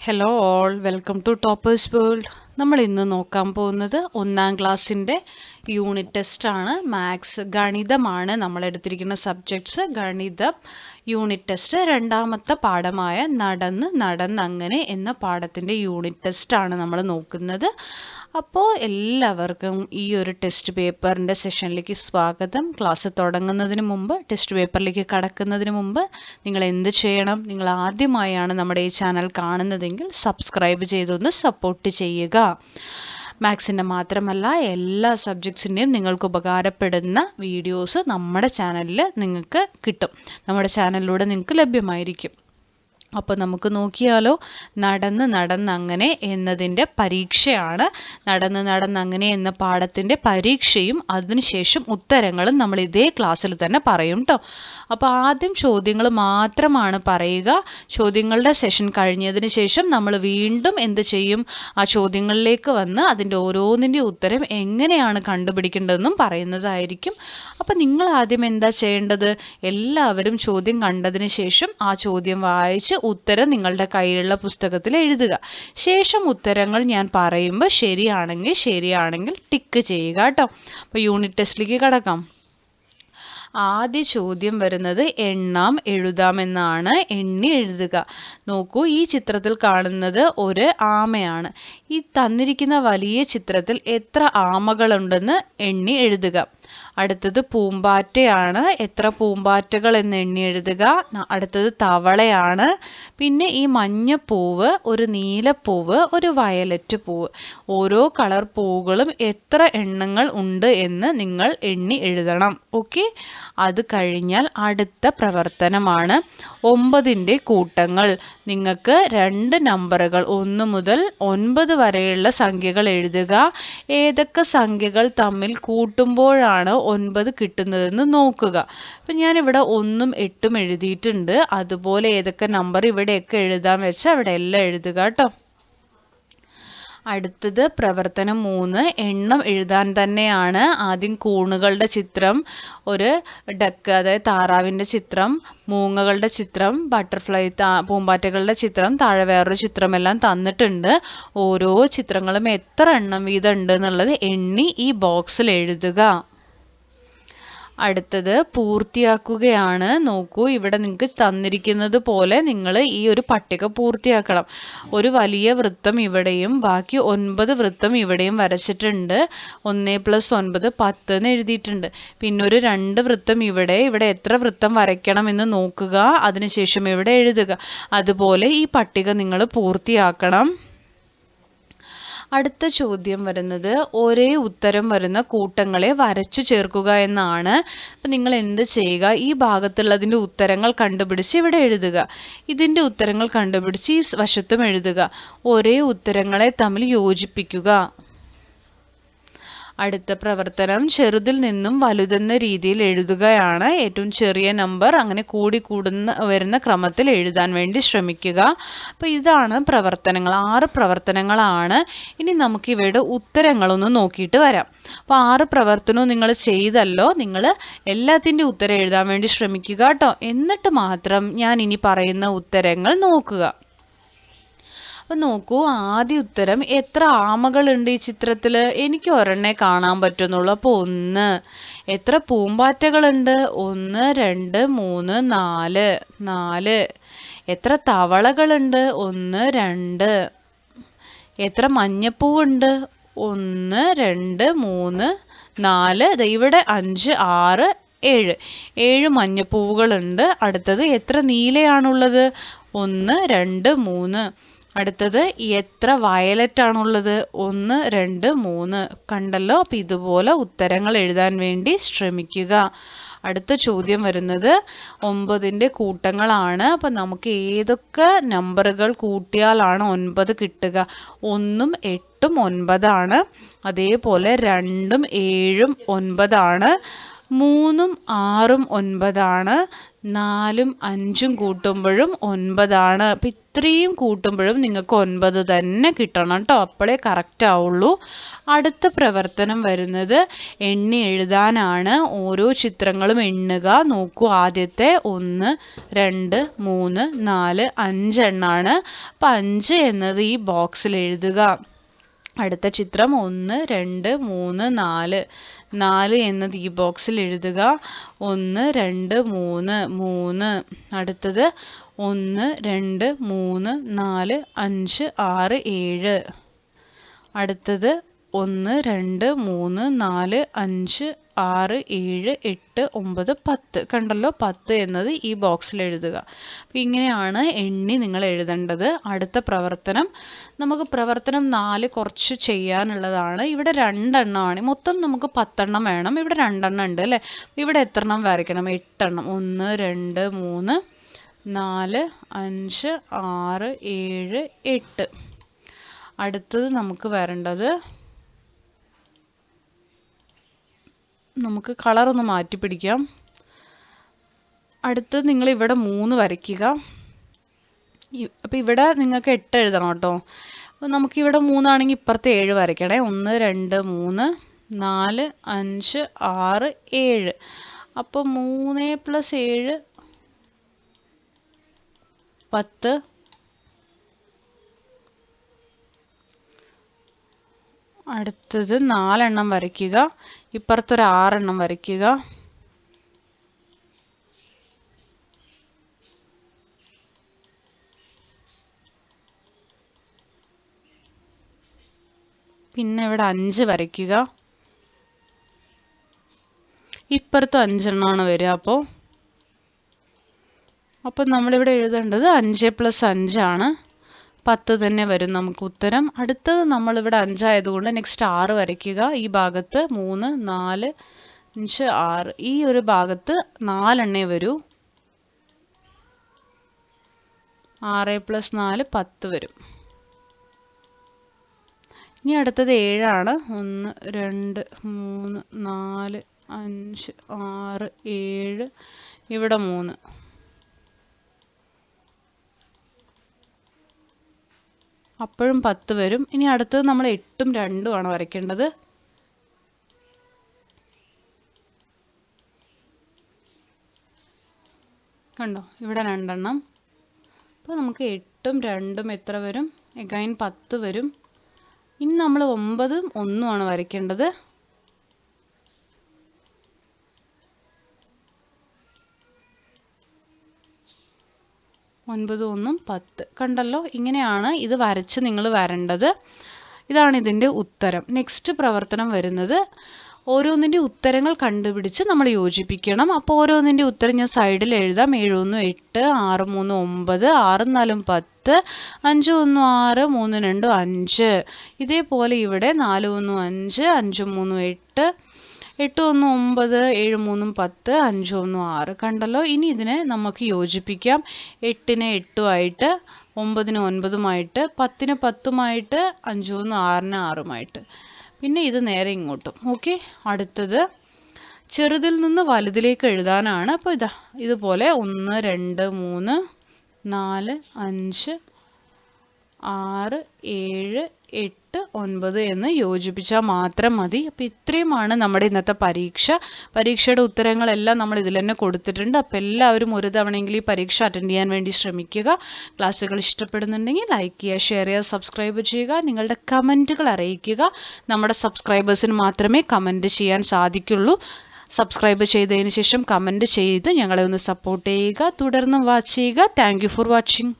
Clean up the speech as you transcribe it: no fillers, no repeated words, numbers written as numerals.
Hello all welcome to toppers world. നമ്മൾ ഇന്ന് നോക്കാൻ പോകുന്നത് 1ാം ക്ലാസ്സിൻ്റെ യൂണിറ്റ് ടെസ്റ്റാണ്. മാത്സ് ഗണിതമാണ് നമ്മൾ എടുത്തിരിക്കുന്ന സബ്ജക്ട്സ്. ഗണിതം യൂണിറ്റ് ടെസ്റ്റ് 2ാമത്തെ പാഠമായ നടന്നങ്ങനെ എന്ന പാഠത്തിൻ്റെ യൂണിറ്റ് ടെസ്റ്റാണ് നമ്മൾ നോക്കുന്നത്. അപ്പോൾ എല്ലാവർക്കും ഈ ഒരു ടെസ്റ്റ് പേപ്പറിൻ്റെ സെഷനിലേക്ക് സ്വാഗതം. ക്ലാസ് തുടങ്ങുന്നതിന് മുമ്പ്, ടെസ്റ്റ് പേപ്പറിലേക്ക് കടക്കുന്നതിന് മുമ്പ് നിങ്ങൾ എന്ത് ചെയ്യണം? നിങ്ങൾ ആദ്യമായാണ് നമ്മുടെ ഈ ചാനൽ കാണുന്നതെങ്കിൽ സബ്സ്ക്രൈബ് ചെയ്തൊന്ന് സപ്പോർട്ട് ചെയ്യുക. മാത്സിൻ്റെ മാത്രമല്ല എല്ലാ സബ്ജക്ട്സിൻ്റെയും നിങ്ങൾക്ക് ഉപകാരപ്പെടുന്ന വീഡിയോസ് നമ്മുടെ ചാനലിൽ നിങ്ങൾക്ക് കിട്ടും, നമ്മുടെ ചാനലിലൂടെ നിങ്ങൾക്ക് ലഭ്യമായിരിക്കും. അപ്പോൾ നമുക്ക് നോക്കിയാലോ. നടന്നങ്ങനെ എന്നതിൻ്റെ പരീക്ഷയാണ്. നടന്നങ്ങനെ എന്ന പാഠത്തിൻ്റെ പരീക്ഷയും അതിനുശേഷം ഉത്തരങ്ങളും നമ്മൾ ഇതേ ക്ലാസ്സിൽ തന്നെ പറയും കേട്ടോ. അപ്പോൾ ആദ്യം ചോദ്യങ്ങൾ മാത്രമാണ് പറയുക. ചോദ്യങ്ങളുടെ സെഷൻ കഴിഞ്ഞതിന് ശേഷം നമ്മൾ വീണ്ടും എന്ത് ചെയ്യും? ആ ചോദ്യങ്ങളിലേക്ക് വന്ന് അതിൻ്റെ ഓരോന്നിൻ്റെ ഉത്തരം എങ്ങനെയാണ് കണ്ടുപിടിക്കേണ്ടതെന്നും പറയുന്നതായിരിക്കും. അപ്പോൾ നിങ്ങൾ ആദ്യം എന്താ ചെയ്യേണ്ടത്? എല്ലാവരും ചോദ്യം കണ്ടതിന് ശേഷം ആ ചോദ്യം വായിച്ച് ഉത്തരം നിങ്ങളുടെ കയ്യിലുള്ള പുസ്തകത്തിൽ എഴുതുക. ശേഷം ഉത്തരങ്ങൾ ഞാൻ പറയുമ്പോൾ ശരിയാണെങ്കിൽ ടിക്ക് ചെയ്യുക കേട്ടോ. അപ്പോൾ യൂണിറ്റ് ടെസ്റ്റിലേക്ക് കടക്കാം. ആദ്യ ചോദ്യം വരുന്നത് എണ്ണാം എഴുതാം എന്നാണ്. എണ്ണി എഴുതുക. നോക്കൂ, ഈ ചിത്രത്തിൽ കാണുന്നത് ഒരു ആമയാണ്. ഈ തന്നിരിക്കുന്ന വലിയ ചിത്രത്തിൽ എത്ര ആമകളുണ്ടെന്ന് എണ്ണി എഴുതുക. അടുത്തത് പൂമ്പാറ്റയാണ്. എത്ര പൂമ്പാറ്റകൾ എന്ന് എണ്ണി എഴുതുക. അടുത്തത് തവളയാണ്. പിന്നെ ഈ മഞ്ഞപ്പൂവ്, ഒരു നീലപ്പൂവ്, ഒരു വയലറ്റ് പൂവ്. ഓരോ കളർ പൂവുകളും എത്ര എണ്ണങ്ങൾ ഉണ്ട് എന്ന് നിങ്ങൾ എണ്ണി എഴുതണം. ഓക്കെ. അത് കഴിഞ്ഞാൽ അടുത്ത പ്രവർത്തനമാണ് 9ൻ്റെ കൂട്ടങ്ങൾ. നിങ്ങൾക്ക് 2 നമ്പറുകൾ 1 മുതൽ 9 വരെയുള്ള സംഖ്യകൾ എഴുതുക. ഏതൊക്കെ സംഖ്യകൾ തമ്മിൽ കൂട്ടുമ്പോഴാണ് 9 കിട്ടുന്നതെന്ന് നോക്കുക. അപ്പം ഞാനിവിടെ 1ഉം 8ഉം എഴുതിയിട്ടുണ്ട്. അതുപോലെ ഏതൊക്കെ നമ്പർ ഇവിടെയൊക്കെ എഴുതാൻ വെച്ചാൽ അവിടെ എല്ലാം എഴുതുക കേട്ടോ. അടുത്തത് പ്രവർത്തനം 3, എണ്ണം എഴുതാൻ തന്നെയാണ്. ആദ്യം കൂണുകളുടെ ചിത്രം, ഒരു ഡക്ക് അതായത് താറാവിൻ്റെ ചിത്രം, മൂങ്ങകളുടെ ചിത്രം, ബട്ടർഫ്ലൈ പൂമ്പാറ്റകളുടെ ചിത്രം, താഴെ വേറൊരു ചിത്രമെല്ലാം തന്നിട്ടുണ്ട്. ഓരോ ചിത്രങ്ങളും എത്ര എണ്ണം വീതം ഉണ്ട് എന്നുള്ളത് എണ്ണി ഈ ബോക്സിൽ എഴുതുക. അടുത്തത് പൂർത്തിയാക്കുകയാണ്. നോക്കൂ, ഇവിടെ നിങ്ങൾക്ക് തന്നിരിക്കുന്നത് പോലെ നിങ്ങൾ ഈ ഒരു പട്ടിക പൂർത്തിയാക്കണം. ഒരു വലിയ വൃത്തം ഇവിടെയും ബാക്കി 9 വൃത്തം ഇവിടെയും വരച്ചിട്ടുണ്ട്. 1 + 9 10 എന്ന് എഴുതിയിട്ടുണ്ട്. പിന്നെ ഒരു 2 വൃത്തം ഇവിടെ എത്ര വൃത്തം വരയ്ക്കണം എന്ന് നോക്കുക. അതിനുശേഷം ഇവിടെ എഴുതുക. അതുപോലെ ഈ പട്ടിക നിങ്ങൾ പൂർത്തിയാക്കണം. അടുത്ത ചോദ്യം വരുന്നത് ഒരേ ഉത്തരം വരുന്ന കൂട്ടങ്ങളെ വരച്ചു ചേർക്കുക എന്നാണ്. അപ്പം നിങ്ങൾ എന്ത് ചെയ്യുക? ഈ ഭാഗത്തുള്ളതിൻ്റെ ഉത്തരങ്ങൾ കണ്ടുപിടിച്ച് ഇവിടെ എഴുതുക. ഇതിൻ്റെ ഉത്തരങ്ങൾ കണ്ടുപിടിച്ച് ഈ വശത്തും എഴുതുക. ഒരേ ഉത്തരങ്ങളെ തമ്മിൽ യോജിപ്പിക്കുക. അടുത്ത പ്രവർത്തനം ചെറുതിൽ നിന്നും വലുതെന്ന രീതിയിൽ എഴുതുകയാണ്. ഏറ്റവും ചെറിയ നമ്പർ അങ്ങനെ വരുന്ന ക്രമത്തിൽ എഴുതാൻ വേണ്ടി ശ്രമിക്കുക. അപ്പോൾ ഇതാണ് പ്രവർത്തനങ്ങൾ. 6 പ്രവർത്തനങ്ങളാണ്. ഇനി നമുക്ക് ഇവയുടെ ഉത്തരങ്ങളൊന്ന് നോക്കിയിട്ട് വരാം. അപ്പോൾ 6 പ്രവർത്തനവും നിങ്ങൾ ചെയ്തല്ലോ. നിങ്ങൾ എല്ലാത്തിൻ്റെ ഉത്തരം എഴുതാൻ വേണ്ടി ശ്രമിക്കുക കേട്ടോ. എന്നിട്ട് മാത്രം ഞാൻ ഇനി പറയുന്ന ഉത്തരങ്ങൾ നോക്കുക. അപ്പം നോക്കൂ, ആദ്യ ഉത്തരം എത്ര ആമകളുണ്ട് ഈ ചിത്രത്തിൽ? എനിക്ക് ഒരെണ്ണേ കാണാൻ പറ്റുന്നുള്ളൂ. അപ്പോൾ 1. എത്ര പൂമ്പാറ്റകളുണ്ട്? 1 2 3 4. എത്ര തവളകളുണ്ട്? 1 2. എത്ര മഞ്ഞപ്പൂവുണ്ട്? 1 2 3 4. ഇവിടെ 5 6 7 മഞ്ഞപ്പൂവുകളുണ്ട്. അടുത്തത് എത്ര നീലയാണുള്ളത്? 1 2 3. അടുത്തത് എത്ര വയലറ്റ് ആണുള്ളത്? 1 2 3. കണ്ടല്ലോ. അപ്പം ഇതുപോലെ ഉത്തരങ്ങൾ എഴുതാൻ വേണ്ടി ശ്രമിക്കുക. അടുത്ത ചോദ്യം വരുന്നത് 9ൻ്റെ കൂട്ടങ്ങളാണ്. അപ്പം നമുക്ക് ഏതൊക്കെ നമ്പറുകൾ കൂട്ടിയാലാണ് 9 കിട്ടുക? 1ഉം 8ഉം 9 ആണ്. അതേപോലെ 2ഉം 7ഉം 9 ആണ്. 3ഉം 6ഉം 9ആണ്. 4ഉം 5ഉം കൂട്ടുമ്പോഴും 9ആണ്. അപ്പം ഇത്രയും കൂട്ടുമ്പോഴും നിങ്ങൾക്ക് 9 തന്നെ കിട്ടണം കേട്ടോ. അപ്പോഴേ കറക്റ്റ് ആവുള്ളൂ. അടുത്ത പ്രവർത്തനം വരുന്നത് എണ്ണി എഴുതാനാണ്. ഓരോ ചിത്രങ്ങളും എണ്ണുക. നോക്കൂ, ആദ്യത്തെ 1, 2, 3, 4, 5 എണ്ണാണ്. അപ്പം 5 എന്നത് ഈ ബോക്സിൽ എഴുതുക. അടുത്ത ചിത്രം 1, 2, 3, 4. 4 എന്നത് ഈ ബോക്സിൽ എഴുതുക. 1, 2, 3, 3. അടുത്തത് 1, 2, 3, 4, 5, 6, 7. അടുത്തത് 1, 2, 3, 4, 5, 6, 7, 8, 9, 10. കണ്ടല്ലോ, 10 എന്നത് ഈ ബോക്സിൽ എഴുതുക. അപ്പം ഇങ്ങനെയാണ് എണ്ണി നിങ്ങൾ എഴുതേണ്ടത്. അടുത്ത പ്രവർത്തനം, നമുക്ക് പ്രവർത്തനം 4 കുറച്ച് ചെയ്യാനുള്ളതാണ്. ഇവിടെ 2 എണ്ണമാണ്. മൊത്തം നമുക്ക് 10 എണ്ണം വേണം. ഇവിടെ 2 എണ്ണം ഉണ്ട് അല്ലേ. ഇവിടെ എത്ര എണ്ണം വരയ്ക്കണം? 8 എണ്ണം. 1, 2, 3, 4, 5, 6, 7, 8. അടുത്തത് നമുക്ക് വരേണ്ടത്, നമുക്ക് കളറൊന്ന് മാറ്റി പിടിക്കാം. അടുത്തത് നിങ്ങൾ ഇവിടെ 3 വരയ്ക്കുക. അപ്പോൾ ഇവിടെ നിങ്ങൾക്ക് 8 എഴുതണം കേട്ടോ. അപ്പോൾ നമുക്കിവിടെ 3 ആണെങ്കിൽ ഇപ്പുറത്ത് 7 വരയ്ക്കണേ. 1, 2, 3, 4, 5, 6, 7. അപ്പോൾ 3 + 7 10. അടുത്തത് 4 എണ്ണം വരയ്ക്കുക. ഇപ്പുറത്തൊരു 6 എണ്ണം വരയ്ക്കുക. പിന്നെ ഇവിടെ 5 വരയ്ക്കുക. ഇപ്പുറത്തും 5 എണ്ണമാണ് വരിക. അപ്പോൾ നമ്മളിവിടെ എഴുതേണ്ടത് 5 + 5 ആണ്. 10 തന്നെ വരും നമുക്ക് ഉത്തരം. അടുത്തത് നമ്മളിവിടെ 5 ആയതുകൊണ്ട് നെക്സ്റ്റ് 6 വരയ്ക്കുക. ഈ ഭാഗത്ത് 3, 4, 5, 6. ഈ ഒരു ഭാഗത്ത് 4 എണ്ണേ വരൂ. 6 + 4 10 വരും. ഇനി അടുത്തത് 7 ആണ്. 1, 2, 3, 4, 5, 6, 7. ഇവിടെ 3. അപ്പോഴും 10 വരും. ഇനി അടുത്തത് നമ്മൾ 8ഉം 2ഉം ആണ് വരയ്ക്കേണ്ടത്. കണ്ടോ, ഇവിടെ 2 എണ്ണം. അപ്പോൾ നമുക്ക് 8ഉം 2ഉം എത്ര വരും? എഗൈൻ 10 വരും. ഇനി നമ്മൾ 9ഉം 1ഉം ആണ് വരയ്ക്കേണ്ടത്. 9, 1, 10. കണ്ടല്ലോ, ഇങ്ങനെയാണ് ഇത് വരച്ച് നിങ്ങൾ വരേണ്ടത്. ഇതാണ് ഇതിൻ്റെ ഉത്തരം. നെക്സ്റ്റ് പ്രവർത്തനം വരുന്നത് ഓരോന്നിൻ്റെ ഉത്തരങ്ങൾ കണ്ടുപിടിച്ച് നമ്മൾ യോജിപ്പിക്കണം. അപ്പോൾ ഓരോന്നിൻ്റെ ഉത്തരം ഞാൻ സൈഡിൽ എഴുതാം. 7, 1, 8, 6, 3, 9, 6, 4, 10, 5, 1, 6, 3, 2, 5. ഇതേപോലെ ഇവിടെ 4, 1, 5, 5, 3, 8, 8, 1, 9, 7, 3, 10, 5, 1, 6. കണ്ടല്ലോ, ഇനി ഇതിനെ നമുക്ക് യോജിപ്പിക്കാം. 8നെ 8ഉമായിട്ട്, 9ന് 9ഉമായിട്ട്, 10ന് 10ഉമായിട്ട്, 5, 1, 6ന് 6ഉമായിട്ട്. പിന്നെ ഇത് നേരെ ഇങ്ങോട്ടും. ഓക്കെ, അടുത്തത് ചെറുതിൽ നിന്ന് വലുതിലേക്ക് എഴുതാനാണ്. അപ്പോൾ ഇതുപോലെ 1, 2, 3, 4, 5, 6, 7, 8, 9 എന്ന് യോജിപ്പിച്ചാൽ മാത്രം മതി. അപ്പോൾ ഇത്രയുമാണ് നമ്മുടെ ഇന്നത്തെ പരീക്ഷ. പരീക്ഷയുടെ ഉത്തരങ്ങളെല്ലാം നമ്മൾ ഇതിൽ തന്നെ കൊടുത്തിട്ടുണ്ട്. അപ്പോൾ എല്ലാവരും ഒരു തവണയെങ്കിലും ഈ പരീക്ഷ അറ്റൻഡ് ചെയ്യാൻ വേണ്ടി ശ്രമിക്കുക. ക്ലാസ്സുകൾ ഇഷ്ടപ്പെടുന്നുണ്ടെങ്കിൽ ലൈക്ക് ചെയ്യുക, ഷെയർ ചെയ്യുക, സബ്സ്ക്രൈബ് ചെയ്യുക. നിങ്ങളുടെ കമൻറ്റുകൾ അറിയിക്കുക. നമ്മുടെ സബ്സ്ക്രൈബേഴ്സിന് മാത്രമേ കമൻറ്റ് ചെയ്യാൻ സാധിക്കുള്ളൂ. സബ്സ്ക്രൈബ് ചെയ്തതിന് ശേഷം കമൻറ്റ് ചെയ്ത് ഞങ്ങളെ ഒന്ന് സപ്പോർട്ട് ചെയ്യുക. തുടർന്നും വാച്ച് ചെയ്യുക. Thank you for watching.